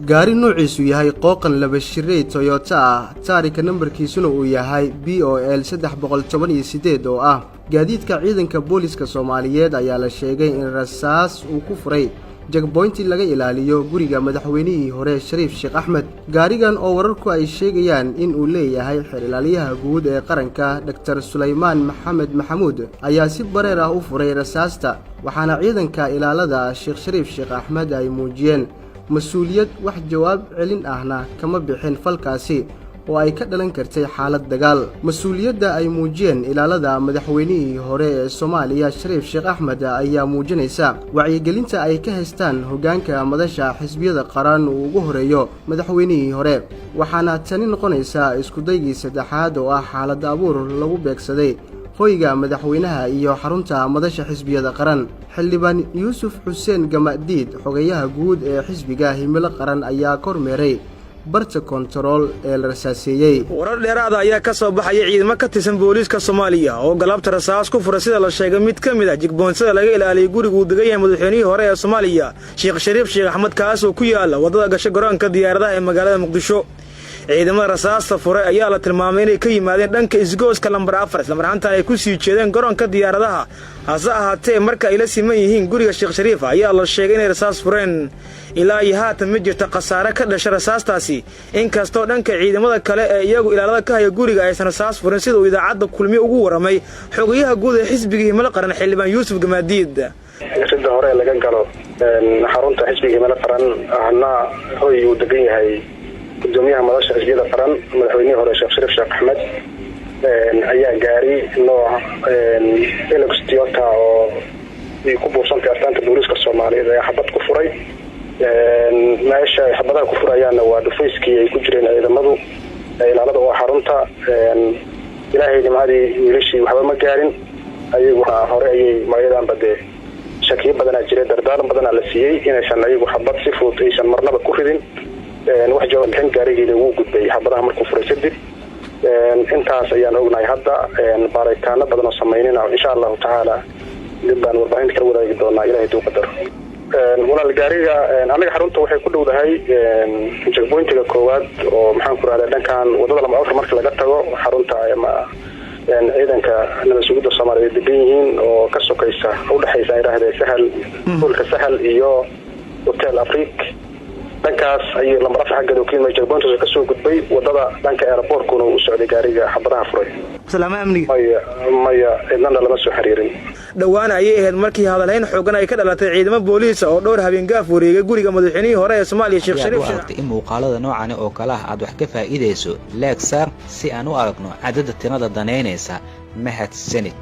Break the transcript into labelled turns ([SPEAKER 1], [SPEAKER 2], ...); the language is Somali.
[SPEAKER 1] gaari nuuciisu yahay qooqan laba shirey Toyota ah taarika nambarkiisuna uu yahay BOL 318 oo ah gaadiidka ciidanka booliska Soomaaliyeed ayaa la sheegay in rasaas uu ku furay jagboyntii laga ilaaliyo guriga madaxweynihii hore Shariif Sheekh Axmed. gaarigan oo wararku ay sheegayaan in uu leeyahay xirilaaliyaha guud ee qaranka Dr. Suleymaan Maxamed Maxamuud ayaa si bareer ah u furay rasaasta, waxaana ciidanka ilaalada Sheekh Shariif Sheekh Axmed ay muujiyeen mas'uuliyad wax jawaab celin ahna kama bixin falkaasi oo ay ka dhalan kartay xaalad dagaal. mas'uuliyadda ay muujiyeen ilaalada madaxweynihii hore ee Soomaaliya Shariif Sheekh Axmed ayaa muujinaysa wacyigelinta ay ka haystaan hoggaanka madasha xisbiyada qaran uu ugu horeeyo madaxweynihii hore, waxaana tani noqonaysaa isku daygii saddexaad oo ah xaalad abuur lagu beegsaday hoyga madaxweynaha iyo xarunta madasha xisbiyada qaran. xildhibaan Yuusuf Xuseen Gamadiid xogayaha guud ee xisbiga Himilo Qaran ayaa kormeeray barta kontarool ee la rasaaseeyay.
[SPEAKER 2] warar dheeraad ah ayaa ka soo baxay ciidamo ka tirsan booliska Soomaaliya oo galabta rasaas ku furay sida la sheegay mid ka mid ah jigboonsada laga ilaaliyay guriga uu degan yahay madaxweynihii hore ee Soomaaliya Sheekh Shariif Sheekh Axmed kaas oo ku yaala wadada gasho garoonka diyaaradaha ee magaalada Muqdisho. ciidamada rasaasta furay ayaa la tilmaamay inay ka yimaadeen dhanka isgooska lambar 4 isla markaana ay ku sii jeedeen garoonka diyaaradaha. hase ahaatee marka ay la siman yihiin guriga Sheekh Shariif ayaa la sheegay inay rasaas fureen. ilaa iyo haatan ma jirto khasaare ka dhashay rasaastaasi, inkastoo dhanka ciidamada kale ee iyagu ilaalada ka haya guriga aysan rasaas furin sida uu idaacadda kulmi ugu waramay xogayaha guud ee xisbiga Himilo Qaran xildhibaan Yuusuf Gamadiid.
[SPEAKER 3] sida hore laga galo xarunta xisbiga Himilo Qaran ahna hoy uu degan yahay gudoomiyaha madasha xisbiyada qaran madaxweynihii hore Sheekh Shariif Sheekh Axmed ayaa gaari nooc Hilux Toyota oo ay ku buursantay astaanta booliska Soomaaliyeed ayaa xabad ku furay. meesha xabadaha ku furayaan waa dhufayskii ay ku jireen ciidamadu ilaalada oo xarunta ilaahay nimadii wiilashii waxba ma gaarin. ayagu hore ayay magadan bade shakiyo badan jiray dardaaran badan la siiyay inaysan ayagu xabad si fudud aysan marnaba ku ridin. wax jawaab bixin gaarigeeda uu gudbay xabadaha markuu furay kadib. intaas ayaan ognahay hadda baaritaano badan oo sameynayna insha Allah taala dibaan warbaahinta kala wadaagi doonaa ilaahay tuu qadar. walaal gaariga anaga xarunta waxay ku dhowdahay jagboyntiga koowaad oo maxaan ku raadey dhankan wadada lama afar marka laga tago xarunta ama ciidanka nabad sugidda Soomaaliyeed degan yihiin oo ka sokaysa u dhaxaysa iraahdee sahal dhulka sahal iyo hotel Afrique. dhankaas ayay lambar 4 xagga dokiin jagboonta ka soo gudbay wadada dhanka airportkuna uu socday gaariga xabadaha furay.
[SPEAKER 2] salaam amni
[SPEAKER 3] maya idnana lama soo xiriirin.
[SPEAKER 2] dhawaan ayay ahayd markii hadalhayn xoogan ay ka dhalatay ciidamo booliis oo dhowr habeen gaaf wareegay guriga madaxweynihii hore ee Soomaaliya Sheekh Shariif Sheekh Axmed.
[SPEAKER 4] muuqaalada noocan oo kala ah aad wax ka faa'iideyso like sar si aan u aragno cadada tirada daneynaysa mahadsanid.